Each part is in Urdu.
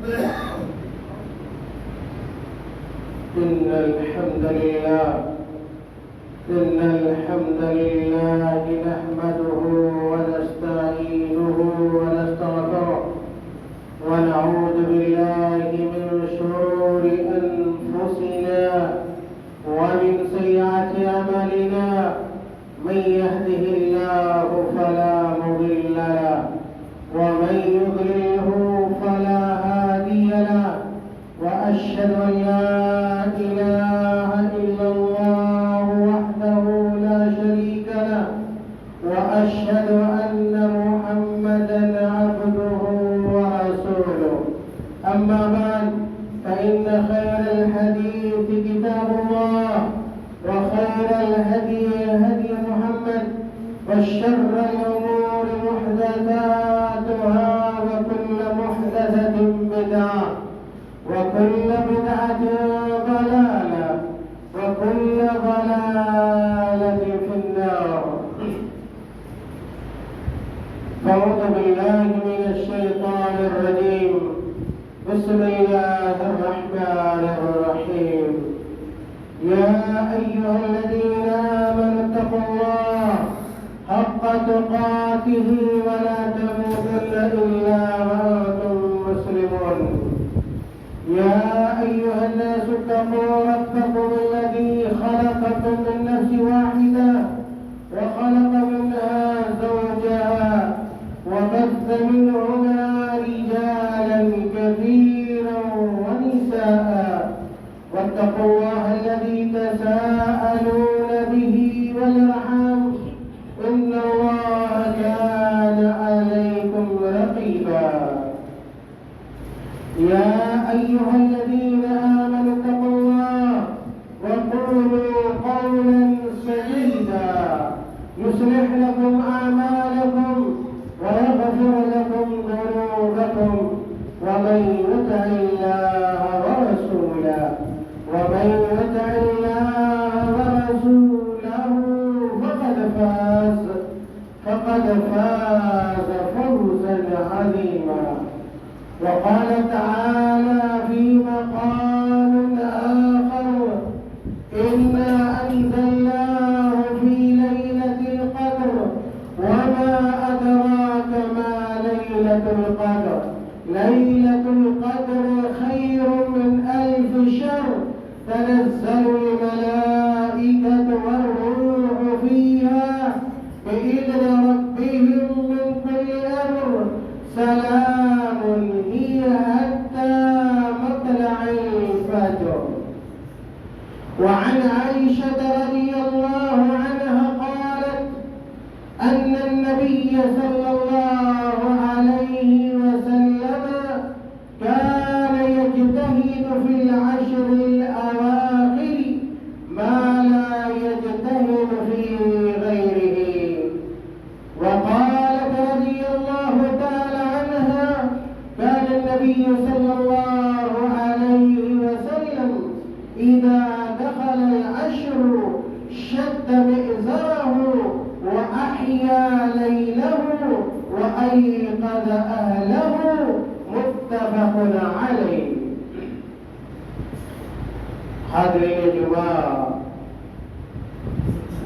إن الحمد لله نحمده ونستعينه ونستغفره ونعوذ بالله من شرور أنفسنا ومن سيئات أعمالنا من يهده الله فلا مضل له ومن يضلله فلا هادي له وأشهد أن لا إله إلا الله وحده لا شريك له وأشهد أن محمدا عبده ورسوله أما بعد فإن خير الحديث كتاب الله وخير الهدي هدي محمد وشر الأمور محدثاتها وكل محدثة بدعة وكل بدعة ضلالة وكل ضلالة في النار. أعوذ بالله من الشيطان الرجيم. بسم الله الرحمن الرحيم. يا أيها الذين آمنوا اتقوا الله حق تقاته ولا تموتن إلا وأنتم مسلمون. يا أيها الناس اتقوا ربكم الذي خلقكم من نفس واحدة وخلق منها زوجها وبث منهما رجالا كثيرا ونساء واتقوا الله الذي تساءلون به والأرحام إن الله كان عليكم رقيبا. يا أيها الذين آمنوا اتقوا الله وقولوا قولا سديدا يصلح لكم أعمالكم ويغفر لكم ذنوبكم ومن يطع الله ورسوله فقد فاز فوزا عظيما. وقال تعالى في مقام آخر إنا أنزلناه في ليلة القدر وما أدراك ما ليلة القدر. ليلة القدر خير من 1000 شهر تنزل الملائكة والروح فيها بإذن ربهم من كل أمر سلام هي حتى مطلع الفجر. وعن عائشة رضي الله عنها قالت أن النبي صلى الله عليه وسلم كان يجتهد في العشر الأواخر ما لا يجتهد في غيره. وقالت رضي الله تعالى عنها كان النبي صلى الله عليه وسلم إذا دخل العشر شد مئزره وأحيا ليله وأيقظ أهله متفق عليه. حاضرین جمعہ،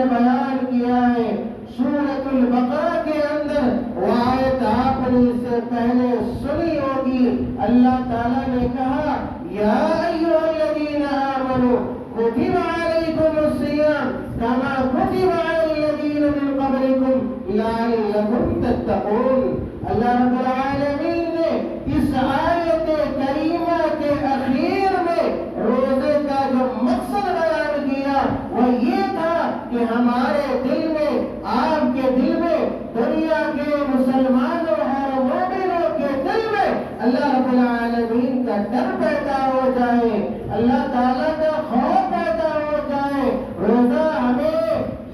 نے بیان کیا ہے سورۃ البقرہ کے اندر، وہ آیت آپ نے اس سے پہلے سنی ہوگی۔ اللہ تعالیٰ نے کہا یا ایھا الذین آمنوا کتب علیکم الصیام کما کتب علی الذین من قبلکم لعلکم تتقون۔ اللہ رب العالمین نے اس آیت کریمہ کے اخیر میں روزے کا جو مقصد بیان کیا وہ یہ تھا کہ ہمارے دل میں، آپ کے دل میں، دنیا کے مسلمانوں اور مومنوں کے دل میں اللہ رب العالمین کا ڈر پیدا ہو جائے، اللہ تعالیٰ کا خوف پیدا ہو جائے۔ روزہ ہمیں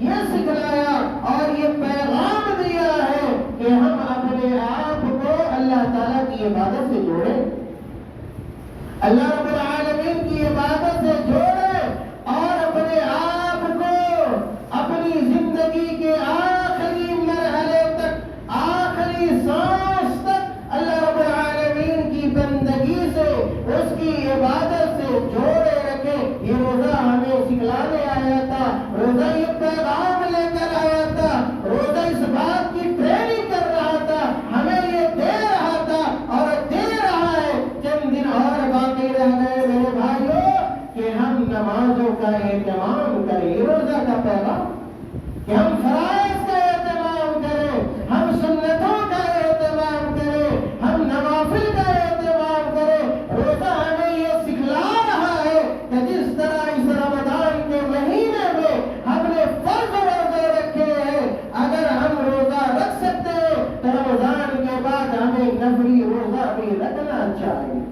یہ سکھلایا اور یہ پیغام دیا ہے کہ ہم اپنے آپ کو اللہ تعالیٰ کی عبادت سے جوڑیں، اللہ رب العالمین کی عبادت سے جوڑیں، اور اپنے آپ کو اپنی زندگی کے آخری مرحلے تک، آخری سانس تک اللہ رب العالمین کی بندگی سے، اس کی عبادت سے جوڑے رکھیں۔ یہ روزہ ہمیں سکھلانے آیا تھا، روزہ یہ پیغام لے کر آیا تھا، روزہ اس بات کی ٹریننگ کر رہا تھا، ہمیں یہ دے رہا تھا اور دے رہا ہے۔ چند دن اور باقی رہ گئے میرے بھائیوں کہ ہم نمازوں کا اہتمام کریں، روزہ کا پیغام کہ ہم فرائض کا اہتمام کریں، ہم سنتوں کا اہتمام کریں، ہم نوافل کا اہتمام کریں۔ روزہ ہمیں یہ سکھلا رہا ہے کہ جس طرح اس رمضان کے مہینے میں ہم نے فرض روزے رکھے ہیں، اگر ہم روزہ رکھ سکتے ہیں تو رمضان کے بعد ہمیں نفلی روزہ بھی رکھنا چاہیے۔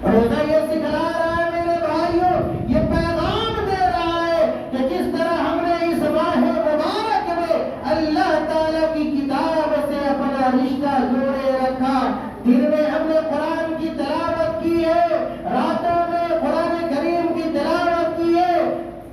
روزہ یہ سکھلا رہا ہے میرے بھائیوں، یہ پیغام دے رہا ہے کہ جس طرح ہم نے اس ماہ مبارک میں اللہ تعالیٰ کی کتاب سے اپنا رشتہ جوڑے رکھا، دن میں ہم نے قرآن کی تلاوت کی ہے، راتوں میں قرآن کریم کی تلاوت کی ہے،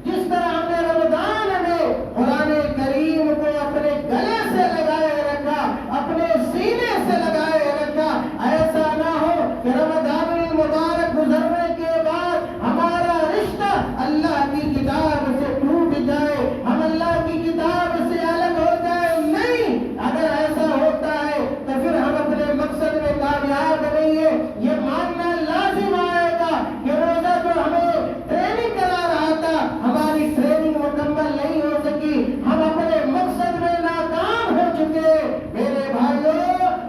جس طرح ہم نے رمضان میں قرآن کریم کو اپنے گلے سے لگائے رکھا، اپنے سینے سے لگائے رکھا۔ ایسا نہ ہو کہ رمضان المبارک گزرنے کے بعد ہمارا رشتہ اللہ کی کتاب سے ٹوٹ جائے، ہم اللہ کی کتاب سے الگ ہو جائے۔ نہیں، اگر ایسا ہوتا ہے تو پھر ہم اپنے مقصد میں کامیاب نہیں ہے۔ یہ ماننا لازم آئے گا کہ روزہ جو ہمیں ٹریننگ کرا رہا تھا، ہماری ٹریننگ مکمل نہیں ہو سکی، ہم اپنے مقصد میں ناکام ہو چکے۔ میرے بھائیوں،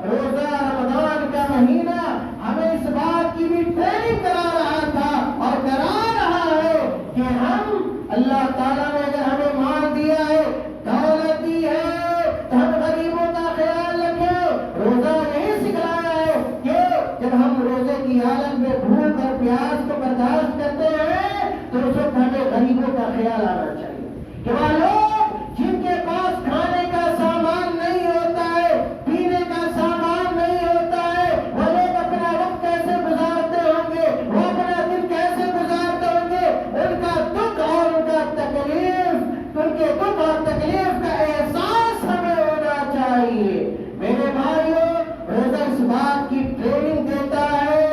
روزہ رمضان کا مہینہ ہمیں اس بات کی بھی ٹریننگ کرا رہا تھا اور کرا رہا ہے کہ ہم، اللہ تعالیٰ نے اگر ہمیں مال دیا ہے، دولت دی ہے، تو ہم غریبوں کا خیال رکھیں۔ روزہ یہی سکھلایا ہے کہ جب ہم روزے کی حالت میں بھوک اور پیاس کو برداشت کرتے ہیں تو اس وقت ہمیں غریبوں کا خیال آنا چاہیے کہ وہ لوگ جن کے پاس کھانے کا سامان نہیں ہوتا ہے، پینے کا سامان نہیں ہوتا ہے، وہ لوگ اپنا وقت کیسے گزارتے ہوں گے، وہ اپنا دن کیسے گزارتے ہوں گے، ان کا دکھ اور ان کا تکلیف، ان کے دکھ اور تکلیف کا احساس ہمیں ہونا چاہیے۔ میرے بھائیوں، روزہ اس بات کی ٹریننگ دیتا ہے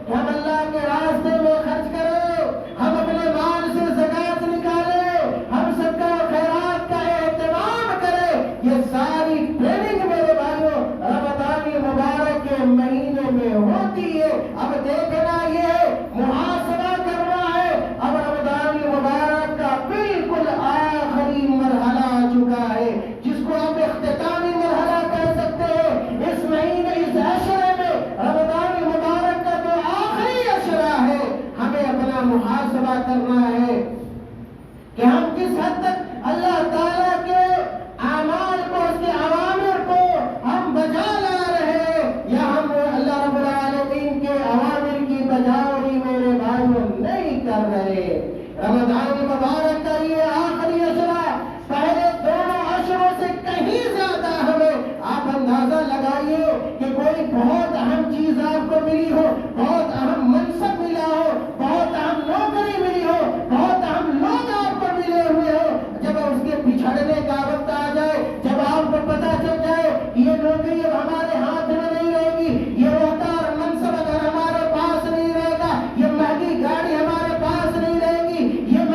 کہ ہم اللہ کے راستے میں خرچ کریں، ہم اپنے مال سے زکات نکالیں، ہم صدقہ و خیرات کا اہتمام کریں۔ یہ ساری ٹریننگ میرے بھائیوں رمضان مبارک کے مہینے میں ہوتی ہے۔ اب دیکھنا یہ ہے، محاسبہ کرنا ہے۔ اب رمضان مبارک کا بالکل آخری مرحلہ آ چکا ہے، جس کو آپ اختتامی مرحلہ کہہ سکتے ہیں۔ اس مہینے، اس عشرے میں، رمضان مبارک کا جو آخری عشرہ ہے، ہمیں اپنا محاسبہ کرنا ہے کہ ہم کس حد تک اللہ تعالیٰ کے اعمال کو، اس کے اوامر کو ہم بجا لا رہے ہیں، یا ہم اللہ رب العالمین کے اوامر کی بجاوری میرے بھائیوں نہیں کر رہے۔ رمضان مبارک کا یہ آخری عشرہ پہلے دونوں عشروں سے کہیں زیادہ ہمیں، آپ اندازہ لگائیے کہ کوئی بہت اہم چیز آپ کو ملی ہو، بہت اہم منصب ملا ہو، بہت اہم نوکری ملی ہو، بہت اہم لوگ آپ کو ملے ہوئے ہو، جب اس کے بچھڑنے کا وقت آ جائے، جب آپ کو پتا چل جائے یہ نوکری اب ہمارے ہاتھ میں نہیں رہے گی، یہ عہدہ اور منصب اگر ہمارے پاس نہیں رہے گا، یہ مہنگی گاڑی ہمارے پاس نہیں رہے گی، یہ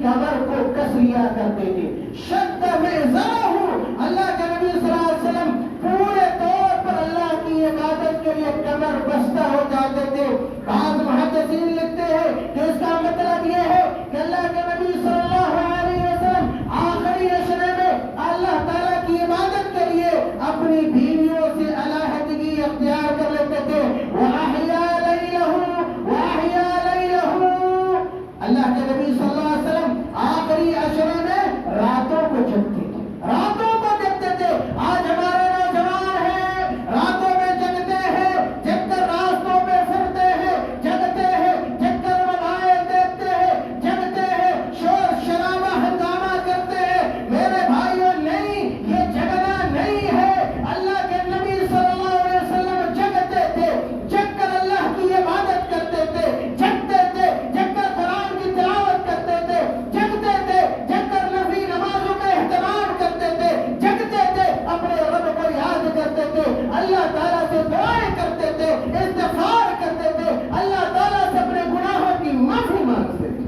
کمر کو کس لیا کرتے تھے. شد مئزرہ، اللہ کے نبی صلی اللہ علیہ وسلم پورے طور پر اللہ کی عبادت کے لیے کمر بستہ ہو جاتے تھے. بعض محدثین لکھتے ہیں کہ اس کا مطلب یہ ہے کہ اللہ کے نبی صلی اللہ علیہ وسلم آخری عشرے میں اللہ تعالیٰ کی عبادت کے لیے اپنی بیویوں سے علیحدگی اختیار کر لیتے تھے. وَأَحْيَا لَيْلَهُ وَأَحْيَا لَيْلَهُ، اللہ کے نبی صلی اللہ علیہ وسلم آخری عشرے میں راتوں کو جگتے تھے، راتوں کو جگتے تھے. آج ہمارے نوجوان ہیں، راتوں میں جگتے ہیں، جگ کر راستوں میں پھرتے ہیں، جگتے ہیں، جگ کر موبائل دیکھتے ہیں، جگتے ہیں، شور شرابہ ہنگامہ کرتے ہیں. میرے بھائیوں، نہیں، یہ جگنا نہیں ہے. اللہ کے نبی صلی اللہ علیہ وسلم جگتے تھے، جگ کر اللہ کی عبادت کرتے تھے، جگتے تھے، جگ کر قرآن کی تلاوت کرتے تھے، جگتے تھے، جگ کر نفلی نمازوں کا اہتمام کرتے تھے، جگتے تھے، اپنے رب کو یاد کرتے تھے، اللہ تعالیٰ سے دعائیں کرتے تھے، استغفار کرتے تھے، اللہ تعالیٰ سے اپنے گناہوں کی معافی مانگتے تھے.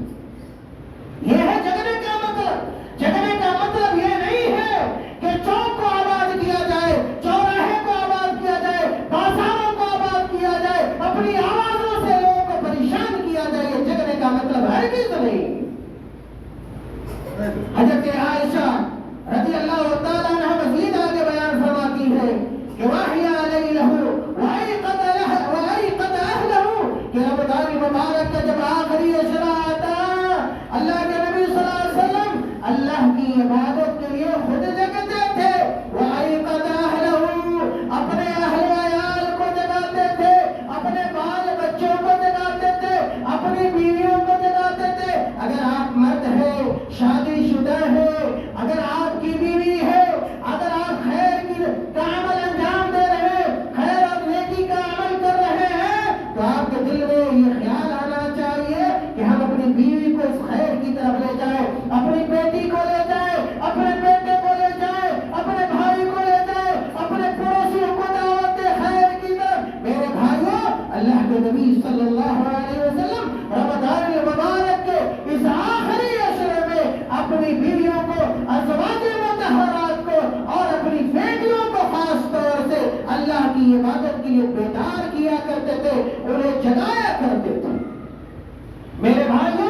یہ ہے جگنے کا مطلب. جگنے کا مطلب یہ نہیں ہے کہ چوک کو آباد کیا جائے، چوراہے کو آباد کیا جائے، بازاروں کو آباد کیا جائے، اپنی آوازوں سے لوگوں کو پریشان کیا جائے. یہ جگنے کا مطلب ہرگز نہیں. حضرت عائشہ رضی اللہ تعالیٰ عنہ مزید آگے بیان فرماتی ہے کہ وَأَحْيَا لَيْلَهُ وَأَيْقَظَ أَهْلَهُ، کہ رمضان مبارک کا جب آخری عشرہ آتا، اللہ کے نبی صلی اللہ علیہ وسلم اللہ کی عبادت کے لیے خود جگتے تھے. وَأَيْقَظَ أَهْلَهُ، اپنے اہل عیال کو جگاتے تھے، اپنے بال بچوں کو جگاتے تھے، اپنی بیویوں کو جگاتے تھے. اگر آپ مرد ہیں، شادی شدہ ہے، اگر آپ کی بیوی ہے، اگر آپ خیر کا عمل انجام دے رہے ہیں، خیر اور نیکی کا عمل کر رہے ہیں، تو آپ کے دل میں یہ خیال آنا چاہیے کہ ہم اپنی بیوی کو اس خیر کی طرف لے جائیں، اپنی بیٹی کو لے جائیں، اپنے بیٹے کو لے جائیں، اپنے بھائی کو لے جائیں، اپنے پڑوسیوں کو دعوت دے خیر کی طرف. میرے بھائیوں، اللہ کے نبی صلی اللہ علیہ وسلم رمضان المبارک کے اس آخری عشرے میں اپنی بیویوں کو، ازواج مطہرات کو اور اپنی بیٹیوں کو خاص طور سے اللہ کی عبادت کے لیے بیدار کیا کرتے تھے، انہیں جگایا کرتے تھے. میرے بھائیوں،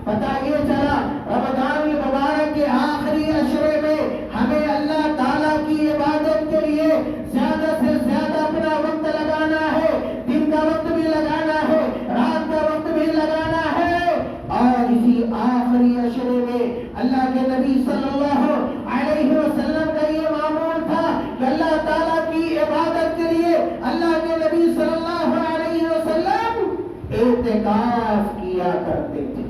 پتہ یہ چلا رمضان المبارک کے آخری عشرے میں ہمیں اللہ تعالیٰ کی عبادت کے لیے زیادہ سے زیادہ اپنا وقت لگانا ہے. دن کا وقت بھی لگانا ہے، رات کا وقت بھی لگانا ہے. اور اسی آخری عشرے میں اللہ کے نبی صلی اللہ علیہ وسلم کا یہ معمول تھا کہ اللہ تعالیٰ کی عبادت کے لیے اللہ کے نبی صلی اللہ علیہ وسلم اعتکاف کیا کرتے تھے.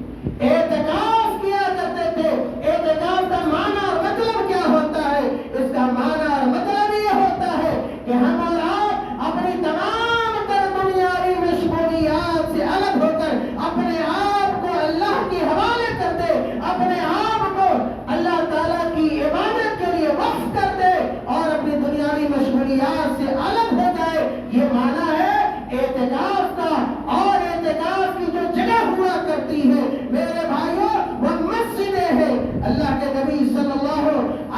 اعتکاف کیا کرتے تھے. اعتکاف کا معنی اور مطلب کیا ہوتا ہے؟ اس کا معنی اور مطلب یہ ہوتا ہے کہ ہم اور آپ اپنی تمام تر دنیاوی مشغولیات سے الگ ہو کر اپنے آپ کو اللہ کے حوالے کر دے، اپنے آپ کو اللہ تعالیٰ کی عبادت کے لیے وقف کر دے اور اپنی دنیاوی مشغولیات سے الگ ہو جائے. یہ معنی ہے اعتکاف کا. اور اعتکاف کی جو جگہ ہوا کرتی ہے میرے بھائیوں، وہ مسجدیں ہیں. اللہ کے نبی صلی اللہ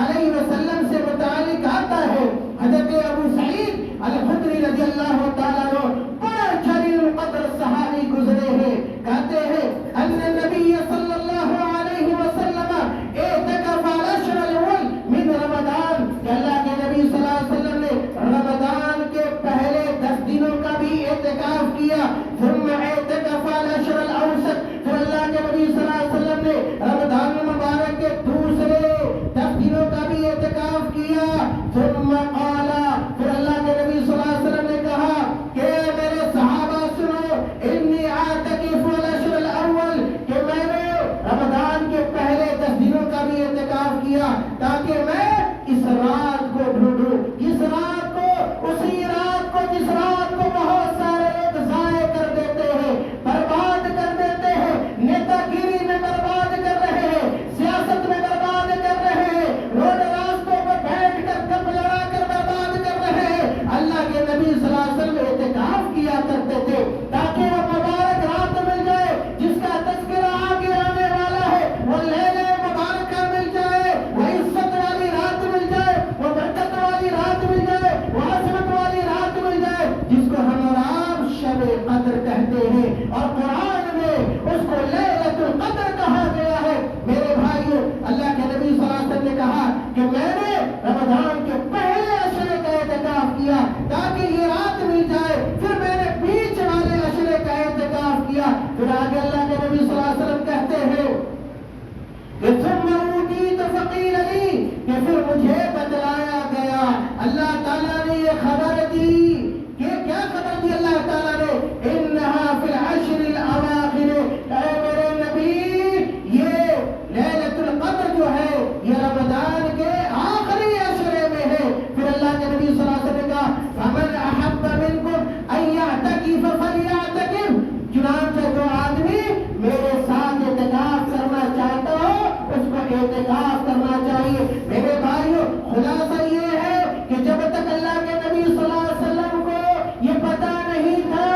علیہ وسلم سے متعلق آتا ہے، حضرت ابو سعید الخدری رضی اللہ تعالیٰ عنہ بڑے جلیل القدر صحابی گزرے ہیں. کہتے ہیں ان النبی صلی اللہ علیہ وسلم اعتکف العشر الاول من رمضان، کہ اللہ کے نبی صلی اللہ علیہ وسلم نے رمضان کے پہلے 10 دنوں کا بھی اعتکاف کیا. ثم اعتکف العشر الاوسط، پھر اللہ کے نبی صلی اللہ علیہ وسلم نے رمضان المبارک کے دوسرے 10 دنوں کا بھی اعتکاف کیا. ثم قال، پھر اللہ کے نبی صلی اللہ علیہ وسلم نے کہا کہ میرے صحابہ سنو، انی اعتکف العشر الاول، کہ میں نے رمضان کے پہلے 10 دنوں کا بھی اعتکاف کیا تاکہ میں اس رات کو ڈھونڈوں، اس رات کو، اسی رات کو جس رات کو بہت سارے لوگ ضائع کر دیتے ہیں، برباد کر دیتے ہیں، نیتا گیری میں برباد کر رہے ہیں، سیاست میں برباد کر رہے ہیں، روڈ راستوں پر بیٹھ کر کب لڑا کر برباد قرآن میں اس کو لیلۃ القدر کہا گیا ہے۔ میرے بھائیو، اللہ کے نبی صلی اللہ علیہ وسلم نے کہا کہ میں نے رمضان کے پہلے عشرے کا اعتکاف کیا تاکہ یہ رات مل جائے، پھر میں نے بیچ والے عشرے کا اعتکاف کیا۔ پھر آگے اللہ کے نبی صلی اللہ علیہ وسلم کہتے ہیں کہ ثم اوتیت فقیل لی، کہ پھر مجھے بتلایا گیا، اللہ تعالیٰ نے یہ خبر دی کہ کیا خبر دی اللہ تعالیٰ نے؟ انہا فی العشر الاواخر، اے میرے نبی یہ لیلۃ القدر جو ہے یہ رمضان کے آخری عشرے میں ہے۔ پھر اللہ کے نبی صلی اللہ علیہ وسلم نے کہا فمن احب منکم ان یعتکف فلیعتکف، چنانچہ جو آدمی میرے ساتھ اعتکاف کرنا چاہتا ہو اس کو اعتکاف کرنا چاہیے۔ میرے بھائیو، خلاصہ یہ ہے کہ جب تک اللہ کے نبی صلی اللہ علیہ وسلم کو یہ پتا نہیں تھا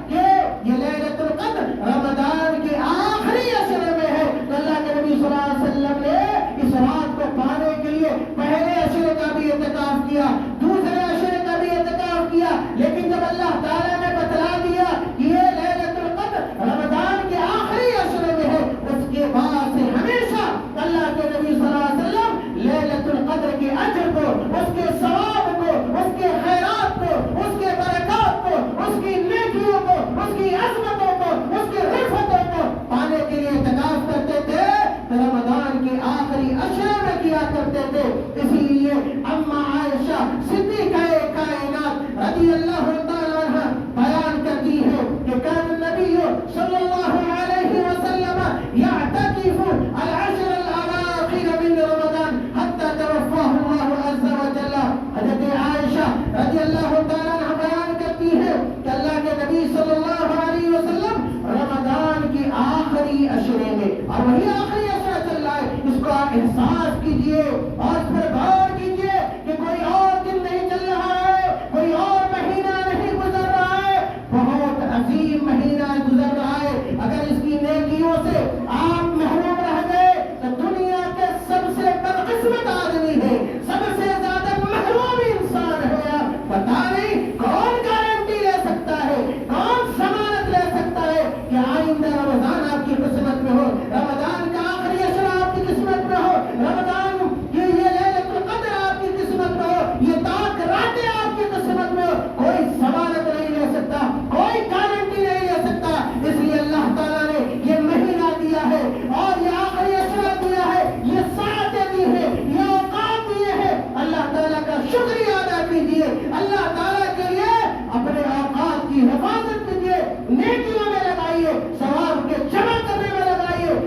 کہ یہ لیلۃ القدر رمضان کے آخری عشرے میں ہے، تو اللہ کے نبی صلی اللہ علیہ وسلم نے اس رات کو پانے کے لیے پہلے عشرے کا بھی اعتکاف کیا، دوسرے عشرے کا بھی اعتکاف کیا، لیکن جب اللہ تعالیٰ نے بتلا دیا کہ یہ لیلۃ القدر رمضان کے آخری عشرے میں ہے، اس کے بعد سے ہمیشہ اللہ کے نبی صلی اللہ علیہ وسلم لیلۃ القدر کے اجر کو، اس کے ثواب کو، اس کے خیرات کو، اس کے برکات کو، اس کی نیکیوں کو، اس کی عظمتوں کو، اس کی رفتوں کو پانے کے لیے اعتکاف کرتے تھے، رمضان کے آخری عشرے میں کیا کرتے تھے۔ اسی لیے اما عائشہ صدیقہ کائنات رضی اللہ تعالیٰ عنہ بیان کرتی ہے کہ کان النبی صلی اللہ علیہ وسلم یعتکف العشر الاواخر من رمضان حتی توفاہ اللہ عز وجل۔ حضرت عائشہ رضی اللہ تعالیٰ عنہ بیان کرتی ہے کہ اللہ کے نبی صلی اللہ علیہ وسلم رمضان کی آخری عشرے میں، اور وہی آخری عشرہ چل رہا ہے، اس کو آپ احساس کیجئے اور اس پر غور کیجئے کہ کوئی اور دن نہیں چل رہا ہے، کوئی اور مہینہ نہیں گزر رہا ہے، بہت عظیم مہینہ گزر رہا ہے۔ اگر اس کی نیکیوں سے آپ محروم رہ گئے تو دنیا کے سب سے بدقسمت آدمی ہے، سب سے زیادہ محروم انسان ہے۔ پتا نہیں کون گارنٹی لے سکتا ہے، کون ضمانت لے سکتا ہے کہ آئندہ رمضان آپ کی قسمت میں ہو، رمضان کا آخری عشرہ آپ کی قسمت میں ہو، رمضان کی یہ لیلۃ القدر آپ کی قسمت میں ہو، یہ تاک راتیں آپ کی قسمت میں ہو۔ کوئی ضمانت نہیں لے سکتا، کوئی گارنٹی نہیں لے سکتا۔ اس لیے اللہ تعالیٰ نے یہ مہینہ دیا ہے اور یہ آخری عشرہ دیا ہے، یہ ساعتیں دی ہے، یہ اوقات دیے ہیں۔ اللہ تعالیٰ کا شکریہ ادا کیجیے، اللہ تعالیٰ کے لیے اپنے اوقات کی حفاظت کیجیے، نیکیوں میں لگائیے، ثواب کے جمع کرنے میں لگائیے،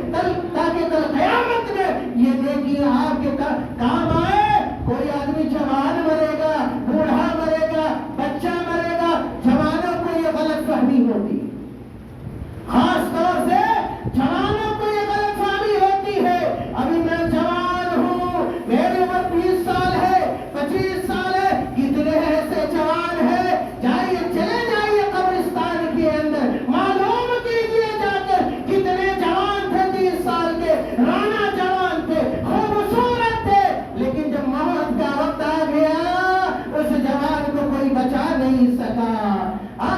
تاکہ کل قیامت میں یہ نیکی آپ کے کام آئے۔ کوئی آدمی جوان مرے گا، بوڑھا مرے گا، بچہ مرے گا، جوانوں کو یہ غلط فہمی ہوتی، خاص طور سے جوانوں کو یہ غلط فہمی ہوتی ہے۔ ابھی میں جوان ہوں، میری عمر 20 سال ہے، 25 سال ہے، کتنے ایسے جوان ہیں، جائیے چلے جائیے قبرستان کے اندر، معلوم کیجئے جا کر کتنے جوان تھے 30 سال کے، رانا جوان تھے، خوبصورت تھے، لیکن جب موت کا وقت آ گیا اس جوان کو کوئی بچا نہیں سکا،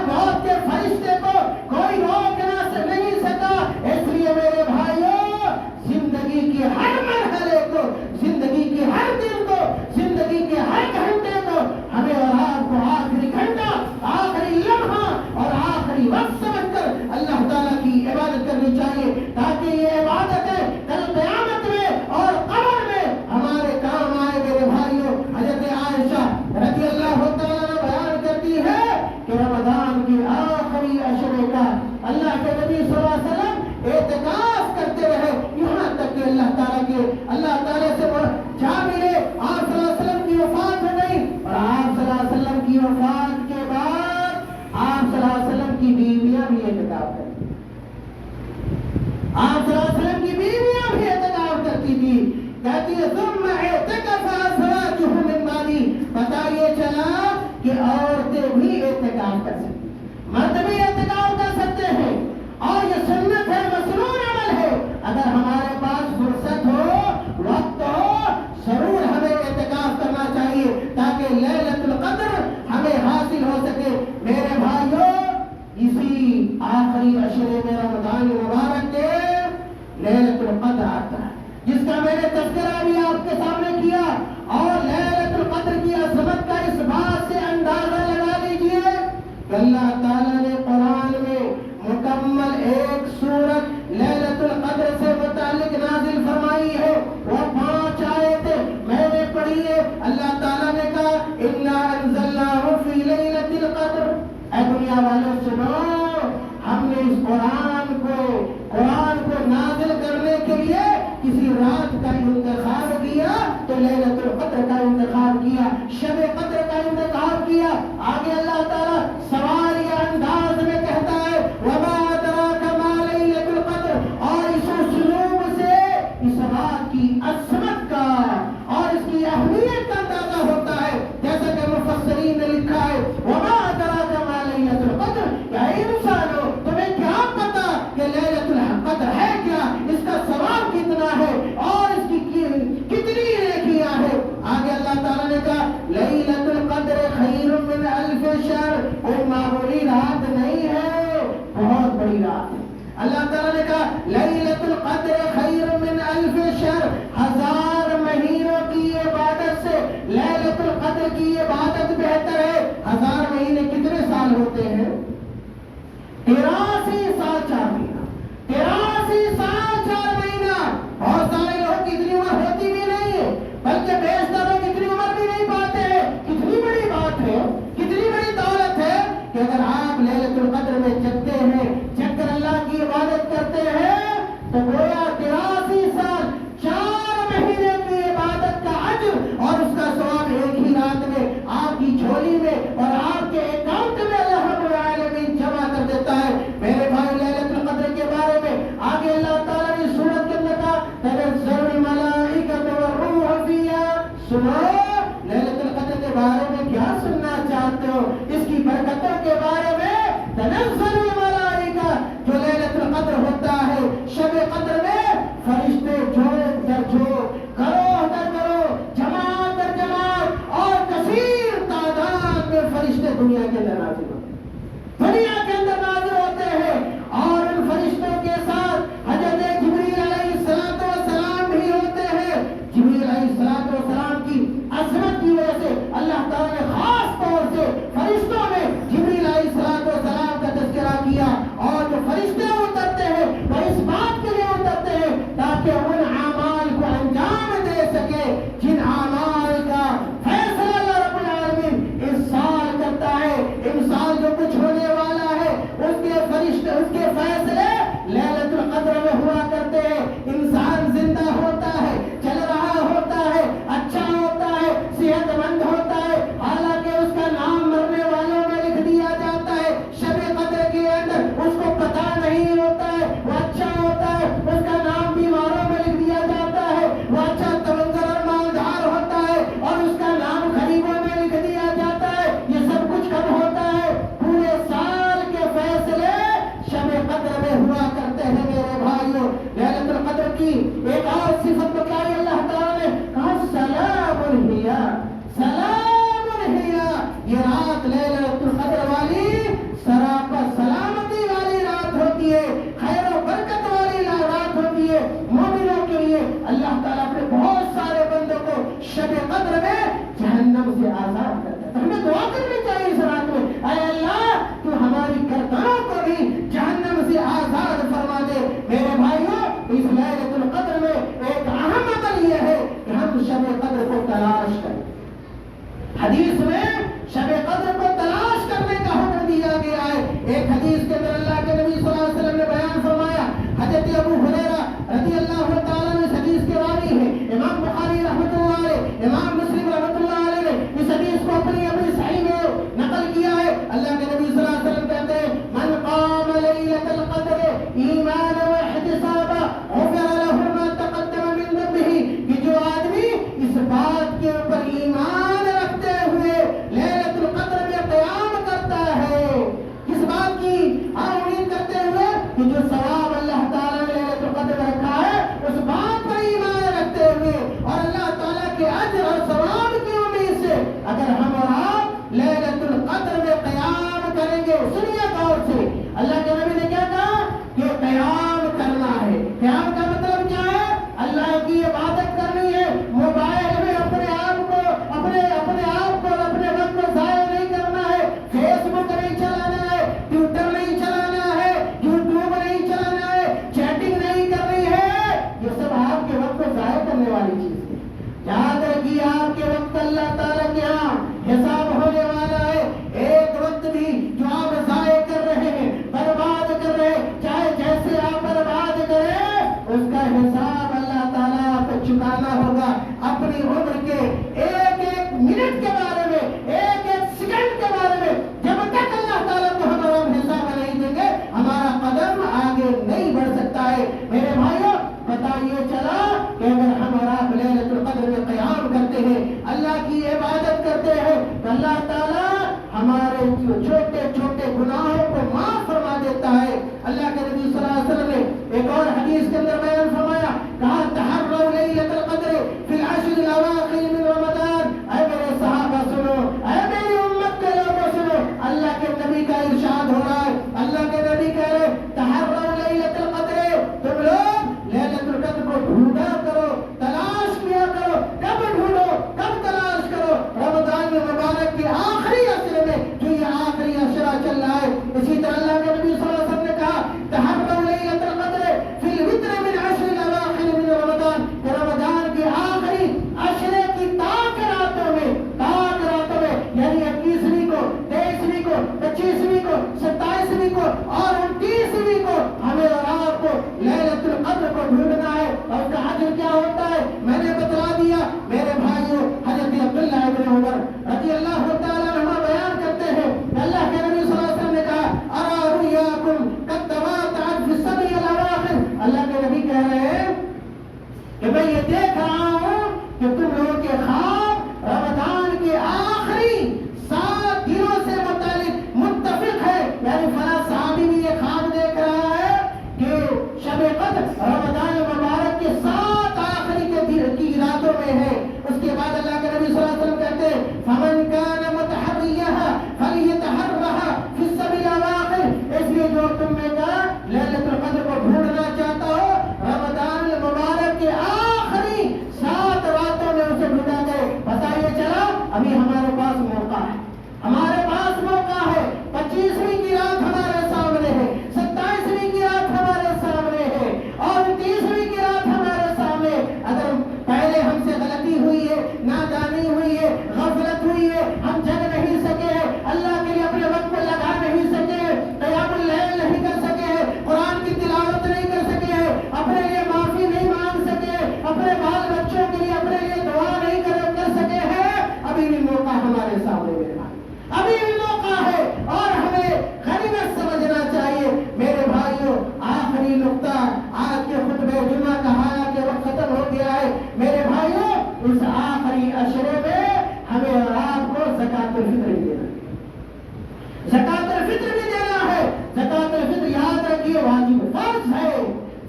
موت کے فرشتے کو کوئی روکنا نہیں سکا۔ اس لیے میرے بھائیوں، زندگی کے ہر مرحلے کو، زندگی کے ہر دن کو، زندگی کے ہر گھنٹے کو ہمیں اور آپ کو آخری گھنٹہ، آخری لمحہ اور آخری وقت سمجھ کر اللہ تعالیٰ کی عبادت کرنی چاہیے، تاکہ یہ عبادتیں کل قیامت میں اور قبر میں ہمارے کام آئے۔ میرے بھائیوں، حضرت عائشہ رضی اللہ تعالیٰ بیان کرتی ہے کہ رمضان کی آخری عشرے کا اللہ کے نبی صلی اللہ علیہ وسلم اعتکاف کرتے رہے، یہاں تک کہ اللہ تعالیٰ سے جا ملے۔ آپ صلی اللہ علیہ وسلم کی وفات ہو گئی، اور آپ صلی اللہ علیہ وسلم کی وفات کے بعد آپ صلی اللہ علیہ وسلم کی بیویاں بھی اعتکاف کرتی، آپ صلی اللہ علیہ وسلم کی بیویاں بھی اعتکاف کرتی تھی۔ کہتی ہے ثم اعتکف ازواجہ من بعدی، پتہ یہ چلا کہ عورتیں بھی اعتکاف کر سکتی، مرد بھی اعتکاف کر سکتے ہیں، اور یہ سنت ہے، مسنون عمل ہے۔ اگر ہمارے پاس فرصت ہو، وقت ہو، ضرور ہمیں اعتکاف کرنا چاہیے تاکہ لیلۃ القدر ہمیں حاصل ہو سکے۔ میرے بھائیوں، اسی آخری عشرے میں کہ اللہ تعالیٰ نے قرآن میں مکمل ایک سورت لیلۃ القدر سے متعلق نازل فرمائی ہے. وہ 5 آیتیں میں نے پڑھی ہے. اللہ تعالیٰ نے کہا انا انزلناہ فی لیلۃ القدر. اے دنیا والوں سنو، ہم نے اس قرآن کو نازل کرنے کے لیے کسی رات کا انتخاب کیا تو لیلۃ القدر کا انتخاب کیا، شب قدر کا انتخاب کیا. آگے اللہ تعالیٰ سواریہ انداز میں کہتا ہے وما ادراک ما لیلۃ القدر، اور اس اسلوب سے اس رات کی عظمت کا اور اس کی اہمیت کا اندازہ ہوتا ہے. جیسا کہ مفسرین نے لکھا ہے وما ادراک ما لیلۃ القدر، یا انسانو تمہیں کیا پتا کہ لیلۃ القدر ہے کیا، اس کا ثواب کتنا ہے اور اس کی کتنی نیکیاں ہے. آگے اللہ تعالیٰ نے کہا لیلۃ القدر خیر من الف شہر، کوئی معمولی رات نہیں ہے، بہت بڑی رات ہے. اللہ تعالیٰ نے کہا لیلۃ القدر خیر من الف شہر، 1000 مہینوں کی عبادت سے لیلۃ القدر کی عبادت بہتر ہے. 1000 مہینے کتنے سال ہوتے ہیں؟ 83 سال 4 مہینہ. 83 سال 4 مہینہ. بہت سارے لوگ کی اتنی عمر ہوتی بھی نہیں ہے، بلکہ بیشتر لوگ اتنی عمر بھی نہیں پاتے ہیں. کتنی بڑی بات ہے، کتنی بڑی دولت ہے کہ اگر آپ لیلۃ القدر میں جگتے ہیں، جگ کر اللہ کی عبادت کرتے ہیں تو گویا 83 سال 4 مہینے کی عبادت کا اجر اور اس کا ثواب ایک ہی رات میں آپ کی جھولی میں اور آپ کے اکاؤنٹ میں اللہ رب العالمین جمع کر دیتا ہے. میرے بھائی لیلۃ القدر کے بارے میں آگے اللہ تعالیٰ نے سورت کے اندر کہا تنزل الملائکۃ والروح فیہا. سنو لیلۃ القدر کے بارے میں کیا سننا چاہتے ہو، اس کی برکتوں کے بارے میں. تنزل الملائکہ، جو لیلۃ القدر ہوتا ہے شب قدر میں فرشتے جھوک در جھوک، گروہ در گروہ، جماعت در جماعت اور کثیر تعداد میں فرشتے دنیا کے اندر نازل ہوتے ہیں، دنیا کے اندر نازل ہوتے ہیں. اور ان فرشتوں کے ساتھ حضرت جبریل علیہ السلام بھی ہوتے ہیں. جبریل علیہ السلام کی عظمت کی وجہ سے اللہ تعالیٰ نے خاص طور سے فرشتوں میں جبریل علیہ السلام کا تذکرہ کیا. اور جو فرشتے اترتے ہیں وہ اس بات کے لیے اترتے ہیں تاکہ ان اعمال کو انجام دے سکے جن اعمال کا فیصلہ اللہ رب العالمین اس سال کرتا ہے. ان سال جو کچھ ہونے والا ہے اس کے فرشتے، اس کے فیصلے لیلۃ القدر میں ہوا کرتے ہیں. انسان زندہ ہوتا ہے، چل رہا ہوتا ہے، اچھا ہوتا ہے، صحت مند ہوتا ہے، حالانکہ اس کا نام مرنے والوں میں لکھ دیا جاتا ہے. شب قدر کے اندر اس کو پتہ نہیں ہوتا ہے وہ اچھا ہوتا ہے، اس کا نام بیماروں میں لکھ دیا جاتا ہے. وہ اچھا تمنظر اور مالدار ہوتا ہے اور اس کا نام غریبوں میں لکھ دیا جاتا ہے. یہ سب کچھ کب ہوتا ہے؟ پورے سال کے فیصلے شب قدر میں ہوا کرتے ہیں. میرے بھائیوں لیلۃ القدر کی ایک اور صفت بتائی اللہ تعالیٰ نے، کہا سلام ہی، سلام ہی. یہ رات لیلۃ القدر والی سراپا سلامتی والی رات ہوتی ہے، خیر و برکت والی رات ہوتی ہے. مومنوں کے لیے اللہ تعالیٰ اپنے بہت سارے بندوں کو شب قدر میں جہنم سے آزاد کرتا ہے. ہمیں دعا کرنی چاہیے اس رات میں، اے اللہ تو ہماری گردنوں کو بھی جہنم سے آزاد فرما دے. میرے بھائیوں اس لیلۃ القدر میں ایک اہم عمل یہ ہے کہ ہم شب قدر کو تلاش کریں. حدیث میں شب قدر کو تلاش کرنے کا حکم دیا گیا ہے. ایک حدیث کے اندر اللہ کے نبی صلی اللہ علیہ وسلم نے بیان فرمایا، حضرت ابو ہریرہ رضی اللہ تعالیٰ عنہ اس حدیث کے راوی ہیں، امام بخاری رحمۃ اللہ علیہ، امام مسلم رحمۃ اللہ علیہ نے اس حدیث کو اپنی صحیح میں نقل کیا ہے. اللہ کے نبی صلی اللہ علیہ وسلم کہتے ہیں من قام لیلۃ القدر ایمانا واحتسابا غفر له ما تقدم من ذنبه. کہ جو آدمی اس بات کے اوپر ایمان رکھتے ہوئے لیلۃ القدر میں قیام کرتا ہے، کس بات کی امید کرتے ہوئے کہ جو ثواب اللہ تعالیٰ نے لیلۃ القدر میں رکھا ہے اس بات پر ایمان رکھتے ہوئے اور اللہ تعالیٰ کے اجر اور ثواب کی امید سے اگر ہم اور آپ اللہ تعالیٰ ہمارے چھوٹے چھوٹے گناہوں کو معاف فرما دیتا ہے۔ اللہ کے نبی صلی اللہ علیہ وسلم نے ایک اور حدیث کے اندر بیان فرمایا، کہا تحروا لیلۃ القدر فی العشر الاواخر من رمضان۔ اے میرے صحابہ سنو، اے میری امت کے لوگوں سنو، اللہ کے نبی کا ارشاد ہو رہا ہے، اللہ کے نبی کہہ رہے تحروا لیلۃ القدر، تم لوگ لیلۃ القدر کو ڈھونڈا کرو، تلاش کیا کرو۔ کب ڈھونڈو، کب تلاش کرو؟ رمضان مبارک کے آخری عشرے میں، جو یہ آخری عشرہ چل رہا ہے۔ اسی طرح اللہ کے نبی صلی اللہ علیہ وسلم نے کہا تحروا لیلۃ القدر فی الوتر من عشر الاواخر من رمضان، کہ رمضان کے آخری عشرے کی تاک راتوں میں، یعنی 21ویں کو، 23ویں کو، 25ویں کو، 27ویں کو اور 29ویں کو ہمیں اور آپ کو لیلۃ القدر کو ڈھونڈنا ہے۔ اور اس کا اجر کیا ہوتا ہے میں نے بتلا دیا میرے بھائیوں۔ حضرت عبداللہ ابن عمر رضی اللہ تعالیٰ عنہ بیان کرتے ہیں کہ اللہ کے نبی صلی اللہ علیہ وسلم نے کہا ارا رؤیاکم قد تواتعت فی السبع الاواخر۔ اللہ کے نبی کہہ رہے ہیں کہ میں یہ دیکھ رہا ہوں کہ تم لوگوں کے خواب رمضان کے آخری 7 دنوں سے متعلق متفق ہے، یعنی فلاں صحابی بھی یہ خواب دیکھ رہا ہے کہ شب قدر رمضان مبارک کے 7 آخری کی راتوں میں ہے۔ اس کے بعد اللہ کے نبی صلی اللہ علیہ وسلم کہتے ہیں فمن کان متحریھا فلیتحرھا فی السبع الاواخر، اس لیے جو تم میں کا لیلۃ القدر کو ڈھونڈنا چاہتا ہو رمضان مبارک کے آخری 7 راتوں میں اسے ڈھونڈا کرے۔ بتائیے چلا ابھی ہمارے پاس موقع ہے، ہمارے پاس موقع ہے۔ 25ویں کی رات ہمارے سامنے ہے، 27ویں کی رات ہمارے سامنے ہے اور 29ویں کی رات ہمارے سامنے۔ اگر پہلے ہم سے غلطی ہوئی ہے، نادانی ہوئی ہے، غفلت ہوئی ہے، ہم جگ نہیں سکے ہیں، اللہ کے لیے اپنے وقت کو لگا نہیں سکے ہیں، قیام اللیل نہیں کر سکے ہیں، قرآن کی تلاوت نہیں کر سکے ہیں، اپنے لیے معافی نہیں مانگ سکے ہیں، اپنے بال بچوں کے لیے اپنے لیے دعا نہیں کر سکے ہیں، ابھی بھی موقع ہمارے سامنے میرے بھائی، ابھی بھی موقع ہے اور ہمیں غنیمت سمجھنا چاہیے۔ میرے بھائیوں آخری نقطہ آج کے خطبہ جمعہ کا حالانکہ وقت ختم ہو گیا ہے۔ میرے بھائیوں اس آخری عشرے میں ہمیں اور آپ کو زکوٰۃ الفطر بھی دینا ہے، زکوٰۃ الفطر بھی دینا ہے۔ زکوٰۃ الفطر یاد رکھیے واجب فرض ہے،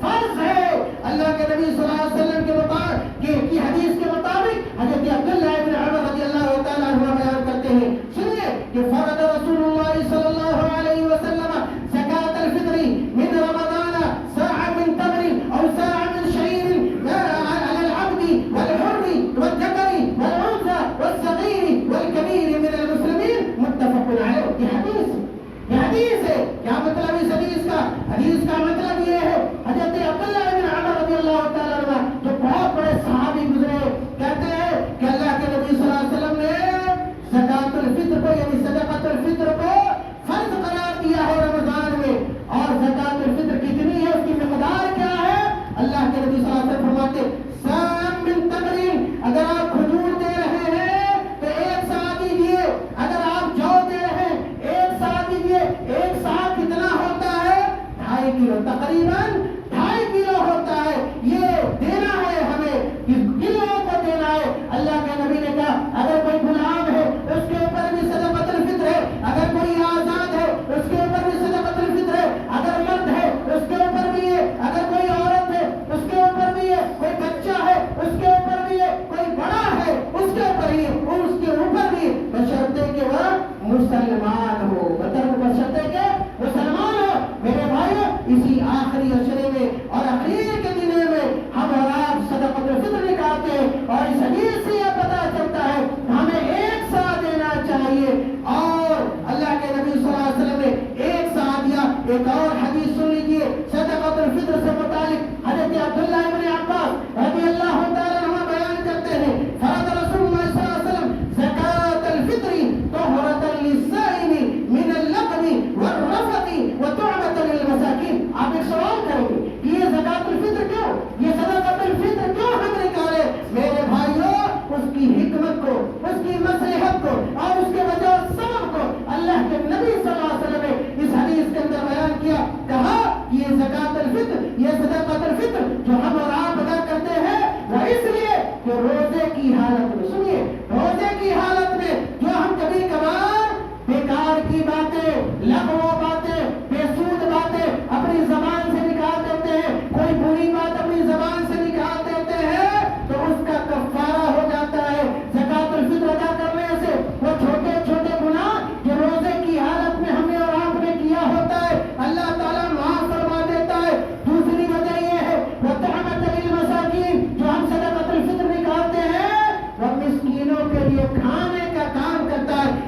فرض ہے۔ اللہ کے نبی صلی اللہ علیہ وسلم کے مطابق کی حدیث کے مطابق حضرت عبداللہ ابن عمر رضی اللہ تعالیٰ عنہ بیان کرتے ہیں، سنیے کہ فرض رسول اللہ صلی اللہ علیہ وسلم زکوٰۃ الفطر من رمضان صاع من تمر او صاع من شعیر علی العبد والحر والذکر والانثى والصغیر والکبیر من المسلمین متفق علیہ۔ یہ حدیث ہے۔ کیا مطلب اس حدیث کا؟ حدیث کا مطلب یہ ہے حضرت عبداللہ ابن عمر رضی اللہ تعالیٰ عنہ جو بہت بڑے صحابی گزرے کہتے ہیں کہ اللہ کے نبی صلی اللہ علیہ وسلم نے زکوٰۃ الفطر کو یعنی صدقۃ الفطر کو فرض قرار دیا ہے رمضان میں۔ اور زکوٰۃ الفطر کتنی ہے، اس کی مقدار کیا ہے؟ اللہ کے نبی صلی اللہ علیہ وسلم فرماتے صاع من تمر، اگر آپ کھجور دے رہے ہیں تو 1 صاع دیجیے، اگر آپ جو دے رہے ہیں 1 صاع دیجیے۔ 1 صاع کتنا ہوتا ہے؟ 2.5 کلو، تقریباً 2.5 کلو ہوتا ہے۔ یہ دینا ہے ہمیں، کلو کو دینا ہے۔ اللہ کے نبی نے کہا اگر کوئی غلام ہے اس کے اوپر بھی صدقۃ الفطر ہے، اگر کوئی آزاد ہے اس کے اوپر بھی صدقۃ الفطر ہے، اگر مرد ہے اس کے اوپر بھی ہے، اگر کوئی عورت ہے اس کے اوپر بھی ہے، کوئی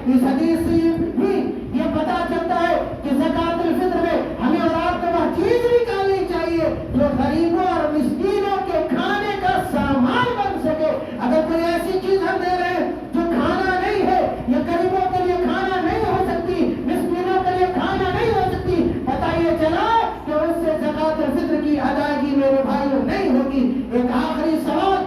اس حدیث سے یہ پتا چلتا ہے کہ زکات الفطر میں ہمیں اور آپ کو وہ چیز نکالنی چاہیے جو غریبوں اور مسکینوں کے کھانے کا سامان بن سکے. اگر کوئی ایسی چیز ہم دے رہے ہیں جو کھانا نہیں ہے، یا غریبوں کے لیے کھانا نہیں ہو سکتی، مسکینوں کے لیے کھانا نہیں ہو سکتی، پتہ یہ چلا کہ اس سے زکات الفطر کی ادائیگی میرے بھائیوں نہیں ہوگی. ایک آخری سوال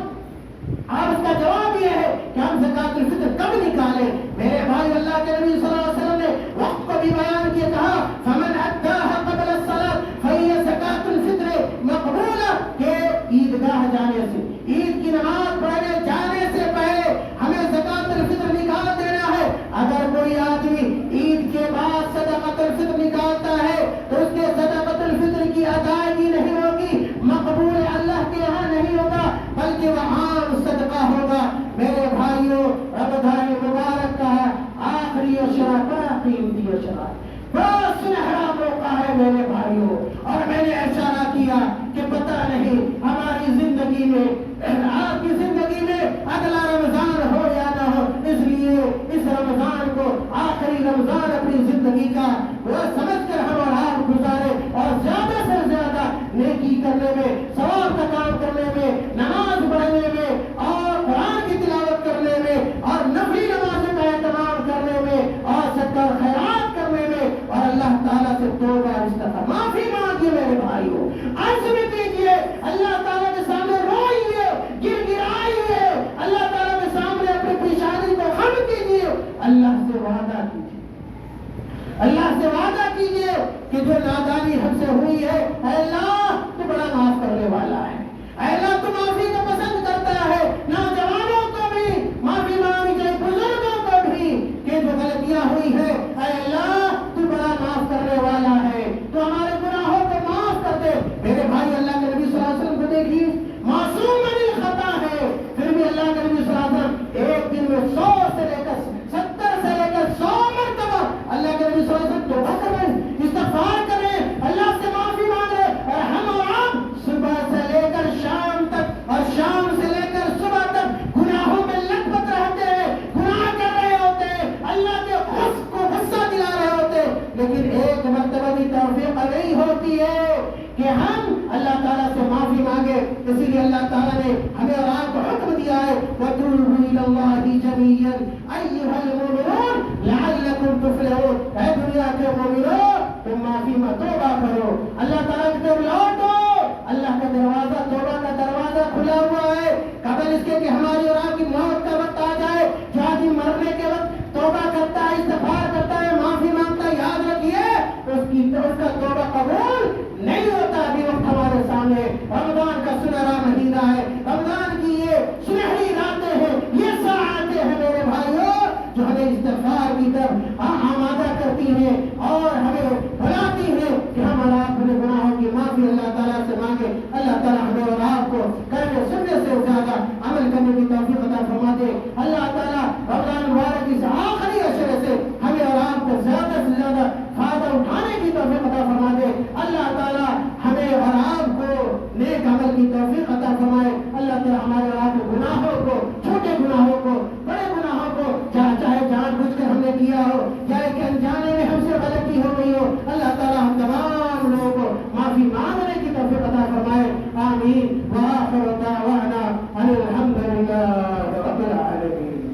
اور اس کا جواب یہ ہے کہ ہم زکات الفطر کب نکالیں؟ میرے بھائی، اللہ کے نبی صلی اللہ علیہ وسلم نے وقت کو بھی بیان کیا، کہا فمن اداها قبل الصلاۃ فهي زکات الفطر مقبولہ، کہ عیدگاہ جانے سے، عید کی نماز پڑھنے جانے سے پہلے ہمیں زکات الفطر نکال دینا ہے. اگر کوئی آدمی عید کے بعد صدقۃ الفطر نکالتا ہے تو اس کے صدقۃ الفطر کی ادائیگی نہیں ہوگی، مقبول اللہ کے یہاں نہیں ہوگا، بلکہ وہ عام صدقہ ہوگا. میرے بھائیوں، رمضان مبارک کا آخری اشرا بڑا قیمتی اشرا، بڑا سنہرا موقع ہے میرے بھائیوں. اور میں نے اشارہ کیا کہ پتہ نہیں ہماری زندگی میں، آپ کی زندگی میں اگلا رمضان ہو یا نہ ہو، اس لیے اس رمضان کو آخری رمضان اپنی زندگی کا وہ سمجھ کر ہم اور آپ گزارے، اور زیادہ سے زیادہ نیکی کرنے میں، ثواب کا کام کرنے میں، نماز پڑھنے میں، اور قرآن کی تلاوت کرنے میں، اور نفلی نمازوں کا اہتمام کرنے میں، اور صدقہ اور خیرات کرنے میں، اور اللہ تعالیٰ سے توبہ استغفار معافی مانگیے میرے بھائیوں، عزم کیجیے، اللہ تعالیٰ کے سامنے روئیے، گر گرائیے، اللہ تعالیٰ کے سامنے اپنی پریشانی کو خم کیجیے، اللہ سے وعدہ کیجیے، اللہ سے وعدہ کیجیے کہ جو نادانی ہم سے ہوئی ہے، اے اللہ تو بڑا معاف کرنے والا ہے، اے اللہ تو معافی کو پسند کرتا ہے. نوجوانوں کو بھی معافی مانگنی چاہیے، بزرگوں کو بھی، کہ جو غلطیاں ہوئی ہے، اے اللہ تو بڑا معاف کرنے والا ہے، تو ہمارے گناہوں کو معاف کر دے. میرے بھائی، اللہ کے نبی صلی اللہ علیہ وسلم کو دیکھیے، معصوم من الخطا ہے، پھر بھی اللہ کے نبی صلی اللہ علیہ وسلم ایک دن میں 100 سے لے کر 70 سے لے کر 100 مرتبہ اللہ کے نبی صلی اللہ علیہ وسلم توبہ کریں، استغفار کریں، اللہ سے معافی مانگے. اور ہم اور آپ صبح سے لے کر شام تک، اور شام سے لے کر صبح تک گناہوں میں لت پت رہتے ہیں، گناہ کر رہے ہوتے ہیں، اللہ کے غصہ دلا رہے ہوتے ہیں، لیکن ایک مرتبہ بھی توفیق نہیں ہوتی ہے کہ ہم اللہ تعالیٰ سے معافی مانگے. اسی لیے اللہ تعالیٰ نے ہمیں اور آپ کو حکم دیا ہے وَتُوبُوا إِلَى اللَّهِ جَمِيعًا أَيُّهَا الْمُؤْمِنُونَ لَعَلَّكُمْ تُفْلِحُونَ. اے دنیا کے مومنوں، تم معافی میں توبہ کرو، اللہ تعالیٰ کی طرف لوٹو. اللہ کا دروازہ، توبہ کا دروازہ کھلا ہوا ہے. قبل اس کے کہ ہماری اور آپ کی موت کا وقت آ جائے، جو آدمی مرنے کے وقت توبہ کرتا ہے، استغفار کرتا ہے، معافی مانگتا ہے، یاد رکھیے اس کا توبہ قبول نہیں ہوتا. ابھی وقت ہمارے سامنے رمضان کا سنہرا مہینہ ہے، رمضان کی یہ سنہری راتیں ہیں، یہ ساعتیں ہیں میرے بھائیوں، جو ہمیں استغفار کی طرف آمادہ کرتی ہیں اور ہمیں بلاتی ہیں کہ ہم اور آپ اپنے گناہوں کی معافی اللہ تعالیٰ سے مانگے. اللہ تعالیٰ